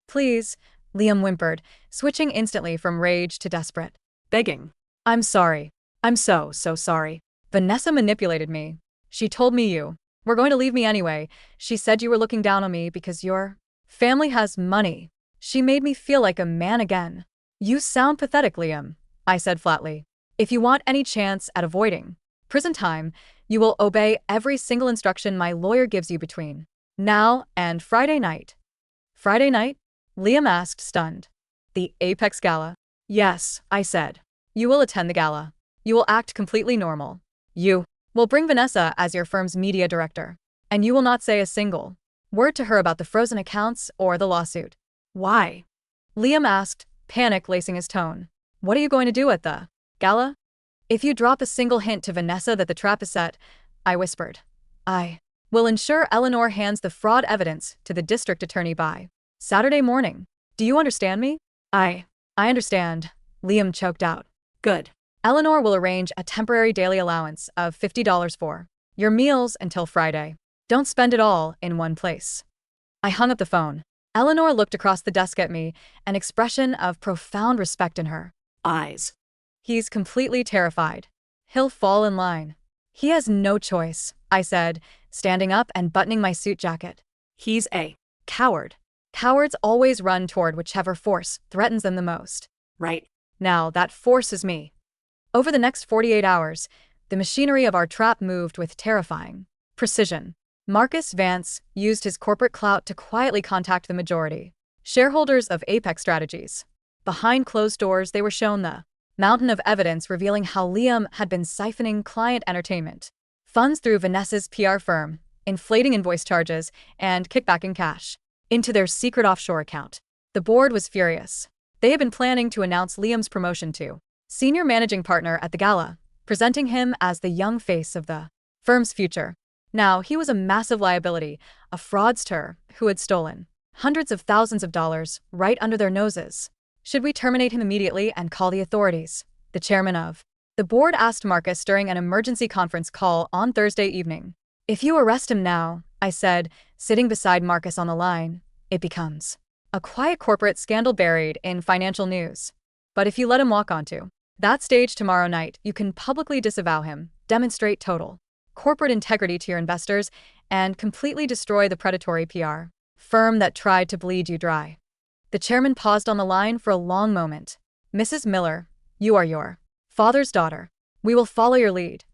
Please, Liam whimpered, switching instantly from rage to desperate. Begging. I'm sorry. I'm so sorry. Vanessa manipulated me. She told me you were going to leave me anyway. She said you were looking down on me because your family has money. She made me feel like a man again. You sound pathetic, Liam, I said flatly. If you want any chance at avoiding prison time, you will obey every single instruction my lawyer gives you between now and Friday night. Friday night? Liam asked, stunned. The Apex Gala? Yes, I said. You will attend the gala. You will act completely normal. You will bring Vanessa as your firm's media director. And you will not say a single word to her about the frozen accounts or the lawsuit. Why? Liam asked, panic lacing his tone. What are you going to do at the gala? If you drop a single hint to Vanessa that the trap is set, I whispered, I will ensure Eleanor hands the fraud evidence to the district attorney by Saturday morning. Do you understand me? I understand, Liam choked out. Good. Eleanor will arrange a temporary daily allowance of $50 for your meals until Friday. Don't spend it all in one place. I hung up the phone. Eleanor looked across the desk at me, an expression of profound respect in her eyes. He's completely terrified. He'll fall in line. He has no choice, I said, standing up and buttoning my suit jacket. He's a coward. Cowards always run toward whichever force threatens them the most. Right. Now that force is me. Over the next 48 hours, the machinery of our trap moved with terrifying precision. Marcus Vance used his corporate clout to quietly contact the majority shareholders of Apex Strategies. Behind closed doors, they were shown the mountain of evidence revealing how Liam had been siphoning client entertainment funds through Vanessa's PR firm, inflating invoice charges, and kickbacking cash into their secret offshore account. The board was furious. They had been planning to announce Liam's promotion to senior managing partner at the gala, presenting him as the young face of the firm's future. Now he was a massive liability, a fraudster who had stolen hundreds of thousands of dollars right under their noses. Should we terminate him immediately and call the authorities? The chairman of the board asked Marcus during an emergency conference call on Thursday evening. If you arrest him now, I said, sitting beside Marcus on the line, it becomes a quiet corporate scandal buried in financial news. But if you let him walk onto that stage tomorrow night, you can publicly disavow him, demonstrate total corporate integrity to your investors, and completely destroy the predatory PR firm that tried to bleed you dry. The chairman paused on the line for a long moment. Mrs. Miller, you are your father's daughter. We will follow your lead.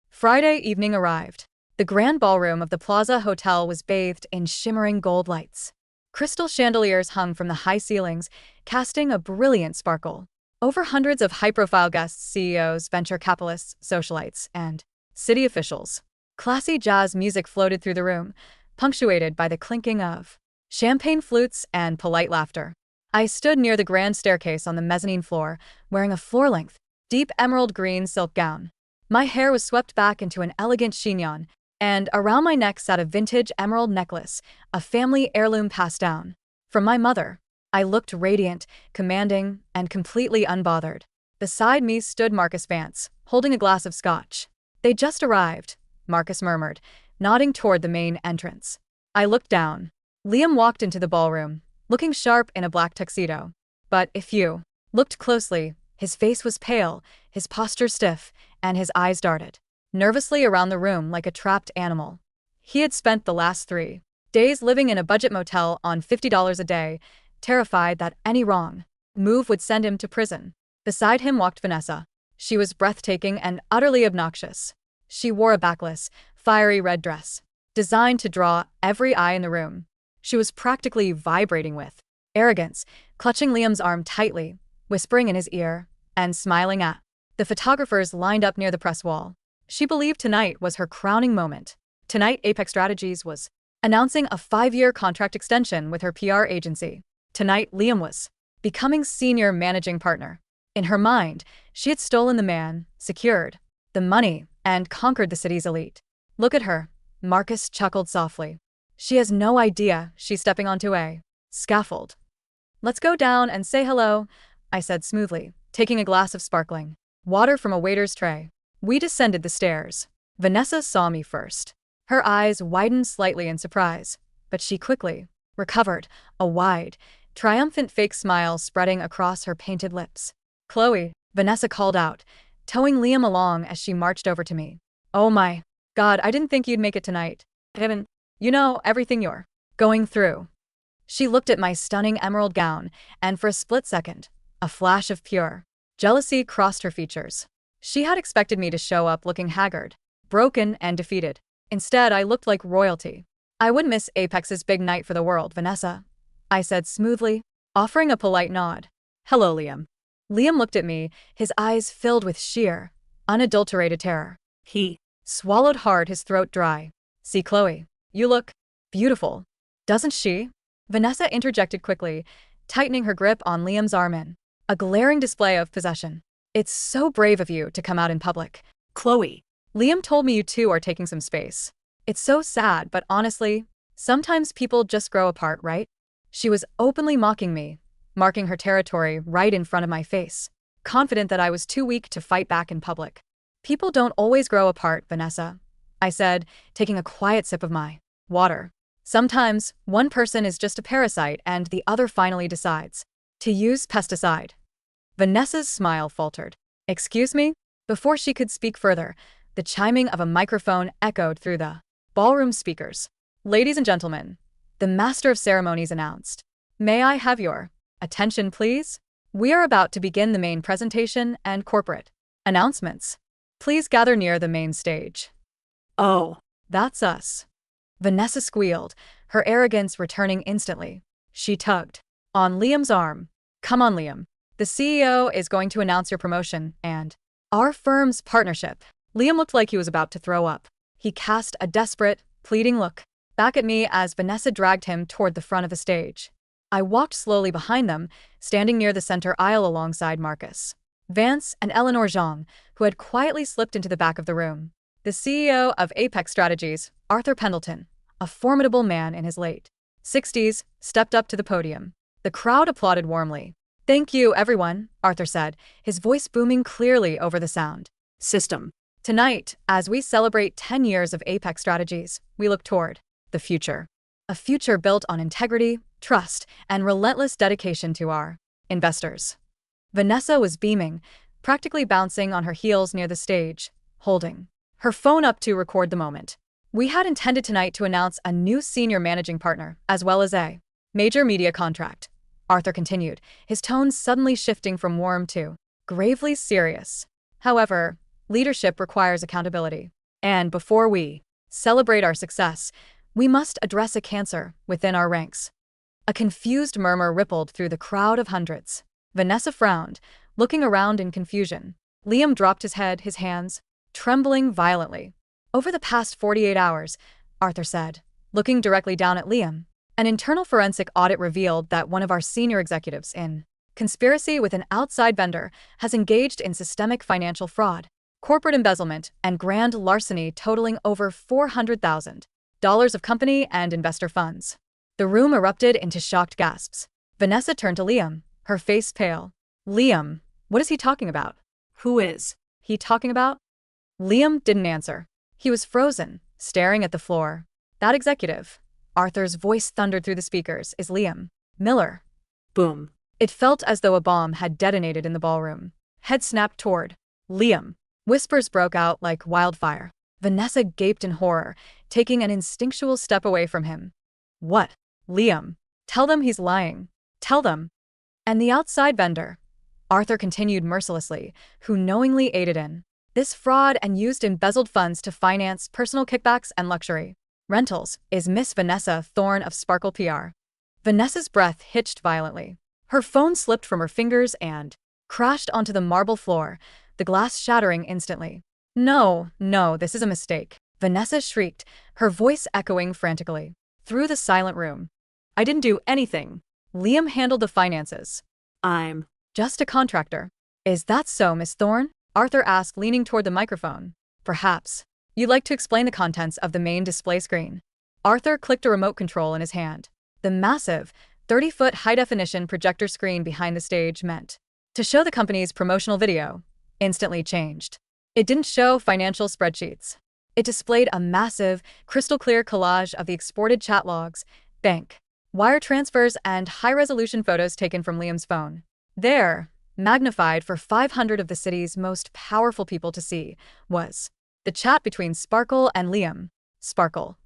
Friday evening arrived. The grand ballroom of the Plaza Hotel was bathed in shimmering gold lights. Crystal chandeliers hung from the high ceilings, casting a brilliant sparkle over hundreds of high-profile guests, CEOs, venture capitalists, socialites, and city officials. Classy jazz music floated through the room, punctuated by the clinking of champagne flutes and polite laughter. I stood near the grand staircase on the mezzanine floor, wearing a floor-length, deep emerald green silk gown. My hair was swept back into an elegant chignon, and around my neck sat a vintage emerald necklace, a family heirloom passed down from my mother. I looked radiant, commanding, and completely unbothered. Beside me stood Marcus Vance, holding a glass of scotch. They just arrived, Marcus murmured, nodding toward the main entrance. I looked down. Liam walked into the ballroom, looking sharp in a black tuxedo. But if you looked closely, his face was pale, his posture stiff, and his eyes darted nervously around the room like a trapped animal. He had spent the last 3 days living in a budget motel on $50 a day, terrified that any wrong move would send him to prison. Beside him walked Vanessa. She was breathtaking and utterly obnoxious. She wore a backless, fiery red dress, designed to draw every eye in the room. She was practically vibrating with arrogance, clutching Liam's arm tightly, whispering in his ear, and smiling at the photographers lined up near the press wall. She believed tonight was her crowning moment. Tonight, Apex Strategies was announcing a 5-year contract extension with her PR agency. Tonight, Liam was becoming senior managing partner. In her mind, she had stolen the man, secured the money, and conquered the city's elite. Look at her, Marcus chuckled softly. She has no idea she's stepping onto a scaffold. Let's go down and say hello, I said smoothly, taking a glass of sparkling water from a waiter's tray. We descended the stairs. Vanessa saw me first. Her eyes widened slightly in surprise, but she quickly recovered, a wide, triumphant fake smile spreading across her painted lips. Chloe, Vanessa called out, towing Liam along as she marched over to me. Oh my God, I didn't think you'd make it tonight. Heaven, you know everything you're going through. She looked at my stunning emerald gown, and for a split second, a flash of pure jealousy crossed her features. She had expected me to show up looking haggard, broken, and defeated. Instead, I looked like royalty. I wouldn't miss Apex's big night for the world, Vanessa, I said smoothly, offering a polite nod. Hello, Liam. Liam looked at me, his eyes filled with sheer, unadulterated terror. He swallowed hard, his throat dry. See, Chloe, you look beautiful, doesn't she? Vanessa interjected quickly, tightening her grip on Liam's arm in a glaring display of possession. It's so brave of you to come out in public. Chloe. Liam told me you two are taking some space. It's so sad, but honestly, sometimes people just grow apart, right? She was openly mocking me, marking her territory right in front of my face, confident that I was too weak to fight back in public. People don't always grow apart, Vanessa, I said, taking a quiet sip of my water. Sometimes, one person is just a parasite and the other finally decides to use pesticide. Vanessa's smile faltered. Excuse me? Before she could speak further, the chiming of a microphone echoed through the ballroom speakers. Ladies and gentlemen, the master of ceremonies announced. May I have your attention, please? We are about to begin the main presentation and corporate announcements. Please gather near the main stage. Oh, that's us. Vanessa squealed, her arrogance returning instantly. She tugged on Liam's arm. Come on, Liam. The CEO is going to announce your promotion and our firm's partnership. Liam looked like he was about to throw up. He cast a desperate, pleading look back at me as Vanessa dragged him toward the front of the stage. I walked slowly behind them, standing near the center aisle alongside Marcus, Vance, and Eleanor Zhang, who had quietly slipped into the back of the room. The CEO of Apex Strategies, Arthur Pendleton, a formidable man in his late 60s, stepped up to the podium. The crowd applauded warmly. Thank you, everyone, Arthur said, his voice booming clearly over the sound system. Tonight, as we celebrate 10 years of Apex Strategies, we look toward the future. A future built on integrity, trust, and relentless dedication to our investors. Vanessa was beaming, practically bouncing on her heels near the stage, holding her phone up to record the moment. We had intended tonight to announce a new senior managing partner, as well as a major media contract, Arthur continued, his tone suddenly shifting from warm to gravely serious. However, leadership requires accountability. And before we celebrate our success, we must address a cancer within our ranks. A confused murmur rippled through the crowd of hundreds. Vanessa frowned, looking around in confusion. Liam dropped his head, his hands trembling violently. Over the past 48 hours, Arthur said, looking directly down at Liam, an internal forensic audit revealed that one of our senior executives in conspiracy with an outside vendor has engaged in systemic financial fraud, corporate embezzlement, and grand larceny totaling over $400,000 of company and investor funds. The room erupted into shocked gasps. Vanessa turned to Liam, her face pale. Liam, what is he talking about? Who is he talking about? Liam didn't answer. He was frozen, staring at the floor. That executive, Arthur's voice thundered through the speakers, is Liam. Miller. Boom. It felt as though a bomb had detonated in the ballroom. Head snapped toward Liam. Whispers broke out like wildfire. Vanessa gaped in horror, taking an instinctual step away from him. What? Liam. Tell them he's lying. Tell them. And the outside vendor, Arthur continued mercilessly, who knowingly aided in this fraud and used embezzled funds to finance personal kickbacks and luxury rentals, is Miss Vanessa Thorne of Sparkle PR. Vanessa's breath hitched violently. Her phone slipped from her fingers and crashed onto the marble floor, the glass shattering instantly. No, no, this is a mistake. Vanessa shrieked, her voice echoing frantically through the silent room. I didn't do anything. Liam handled the finances. I'm Just a contractor. Is that so, Miss Thorne? Arthur asked, leaning toward the microphone. Perhaps. You'd like to explain the contents of the main display screen. Arthur clicked a remote control in his hand. The massive, 30-foot high-definition projector screen behind the stage meant to show the company's promotional video instantly changed. It didn't show financial spreadsheets. It displayed a massive, crystal-clear collage of the exported chat logs, bank, wire transfers, and high-resolution photos taken from Liam's phone. There, magnified for 500 of the city's most powerful people to see, was the chat between Sparkle and Liam. Sparkle.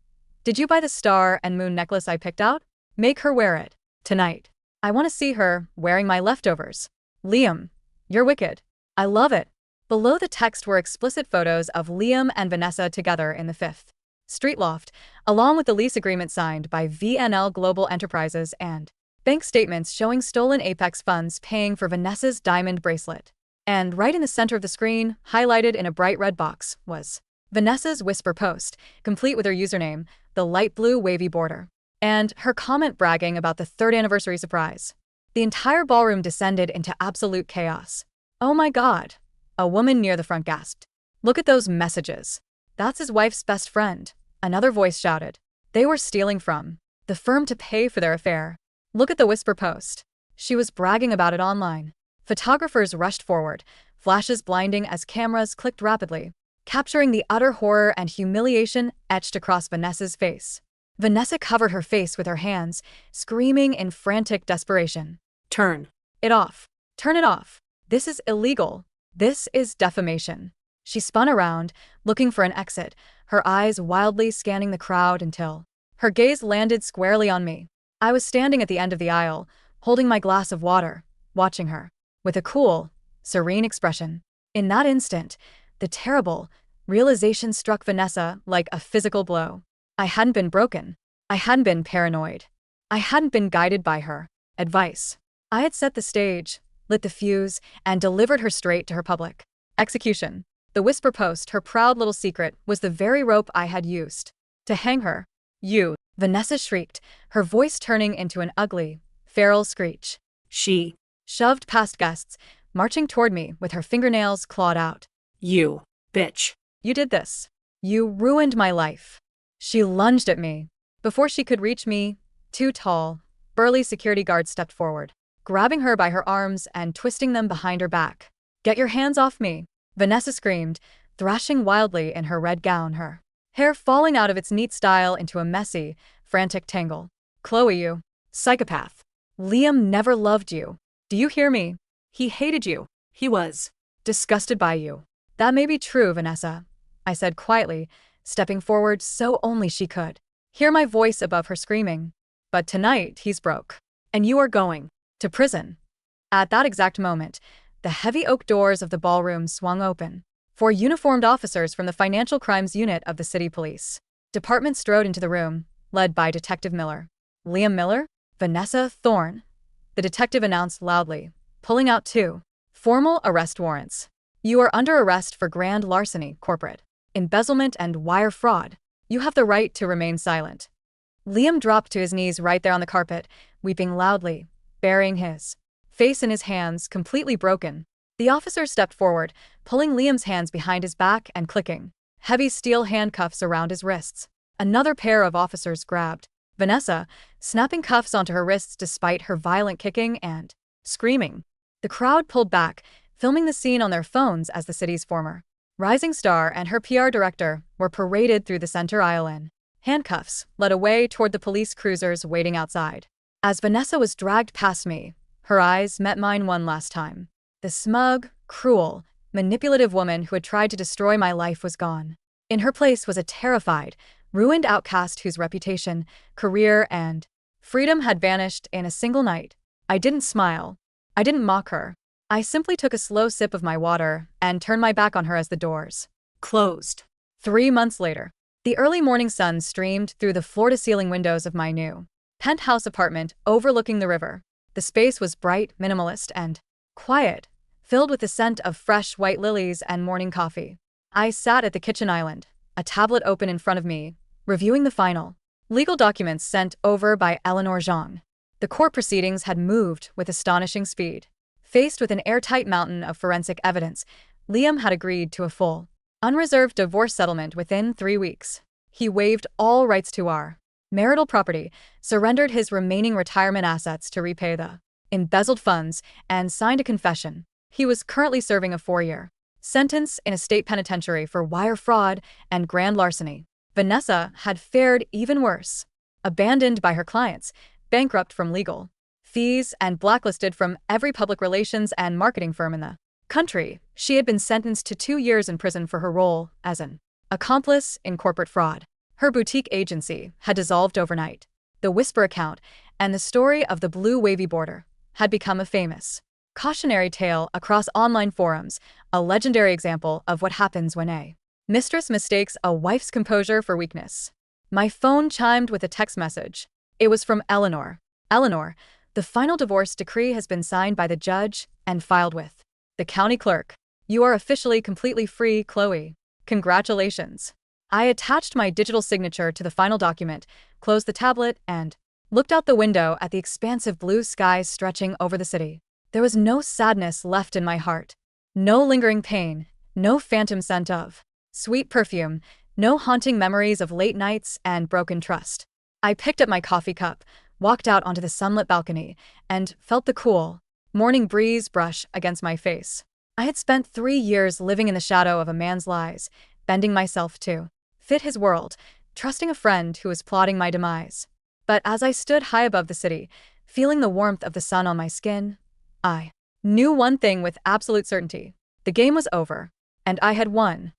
Did you buy the star and moon necklace I picked out? Make her wear it. Tonight. I want to see her wearing my leftovers. Liam. You're wicked. I love it. Below the text were explicit photos of Liam and Vanessa together in the 5th Street loft, along with the lease agreement signed by VNL Global Enterprises and bank statements showing stolen Apex funds paying for Vanessa's diamond bracelet. And right in the center of the screen, highlighted in a bright red box, was Vanessa's whisper post, complete with her username, the light blue wavy border, and her comment bragging about the 3rd anniversary surprise. The entire ballroom descended into absolute chaos. Oh my God. A woman near the front gasped. Look at those messages. That's his wife's best friend. Another voice shouted. They were stealing from the firm to pay for their affair. Look at the whisper post. She was bragging about it online. Photographers rushed forward, flashes blinding as cameras clicked rapidly, capturing the utter horror and humiliation etched across Vanessa's face. Vanessa covered her face with her hands, screaming in frantic desperation. turn. It off. Turn it off. This is illegal. This is defamation. She spun around, looking for an exit, her eyes wildly scanning the crowd until her gaze landed squarely on me. I was standing at the end of the aisle, holding my glass of water, watching her, with a cool, serene expression. In that instant, the terrible realization struck Vanessa like a physical blow. I hadn't been broken. I hadn't been paranoid. I hadn't been guided by her advice. I had set the stage, lit the fuse, and delivered her straight to her public execution. The whisper post, her proud little secret, was the very rope I had used to hang her. You, Vanessa shrieked, her voice turning into an ugly, feral screech. She Shoved past guests, marching toward me with her fingernails clawed out. You bitch. You did this. You ruined my life. She lunged at me. Before she could reach me, 2 tall, burly security guards stepped forward, grabbing her by her arms and twisting them behind her back. Get your hands off me, Vanessa screamed, thrashing wildly in her red gown, her hair falling out of its neat style into a messy, frantic tangle. Chloe, you psychopath. Liam never loved you. Do you hear me? He hated you. He was Disgusted by you. That may be true, Vanessa, I said quietly, stepping forward so only she could hear my voice above her screaming. But tonight he's broke. And you are going to prison. At that exact moment, the heavy oak doors of the ballroom swung open. 4 uniformed officers from the Financial Crimes Unit of the City Police Department strode into the room, led by Detective Miller. Liam Miller? Vanessa Thorne, the detective announced loudly, pulling out 2 formal arrest warrants. You are under arrest for grand larceny, corporate embezzlement, and wire fraud. You have the right to remain silent. Liam dropped to his knees right there on the carpet, weeping loudly, burying his face in his hands, completely broken. The officer stepped forward, pulling Liam's hands behind his back and clicking heavy steel handcuffs around his wrists. Another pair of officers grabbed Vanessa, snapping cuffs onto her wrists despite her violent kicking and screaming. The crowd pulled back, filming the scene on their phones as the city's former rising star and her PR director were paraded through the center aisle in handcuffs, led away toward the police cruisers waiting outside. As Vanessa was dragged past me, her eyes met mine one last time. The smug, cruel, manipulative woman who had tried to destroy my life was gone. In her place was a terrified, ruined outcast whose reputation, career, and freedom had vanished in a single night. I didn't smile. I didn't mock her. I simply took a slow sip of my water and turned my back on her as the doors Closed. 3 months later, the early morning sun streamed through the floor-to-ceiling windows of my new penthouse apartment overlooking the river. The space was bright, minimalist, and quiet, filled with the scent of fresh white lilies and morning coffee. I sat at the kitchen island, a tablet open in front of me, reviewing the final legal documents sent over by Eleanor Zhang. The court proceedings had moved with astonishing speed. Faced with an airtight mountain of forensic evidence, Liam had agreed to a full, unreserved divorce settlement within 3 weeks. He waived all rights to our marital property, surrendered his remaining retirement assets to repay the embezzled funds, and signed a confession. He was currently serving a 4-year sentence in a state penitentiary for wire fraud and grand larceny. Vanessa had fared even worse. Abandoned by her clients, bankrupt from legal fees, and blacklisted from every public relations and marketing firm in the country, she had been sentenced to 2 years in prison for her role as an accomplice in corporate fraud. Her boutique agency had dissolved overnight. The Whisper account and the story of the blue wavy border had become a famous cautionary tale across online forums, a legendary example of what happens when a mistress mistakes a wife's composure for weakness. My phone chimed with a text message. It was from Eleanor. Eleanor, the final divorce decree has been signed by the judge and filed with the county clerk. You are officially completely free, Chloe. Congratulations. I attached my digital signature to the final document, closed the tablet, and looked out the window at the expansive blue skies stretching over the city. There was no sadness left in my heart. No lingering pain, no phantom scent of sweet perfume, no haunting memories of late nights and broken trust. I picked up my coffee cup, walked out onto the sunlit balcony, and felt the cool, morning breeze brush against my face. I had spent 3 years living in the shadow of a man's lies, bending myself to fit his world, trusting a friend who was plotting my demise. But as I stood high above the city, feeling the warmth of the sun on my skin, I knew one thing with absolute certainty. The game was over, and I had won.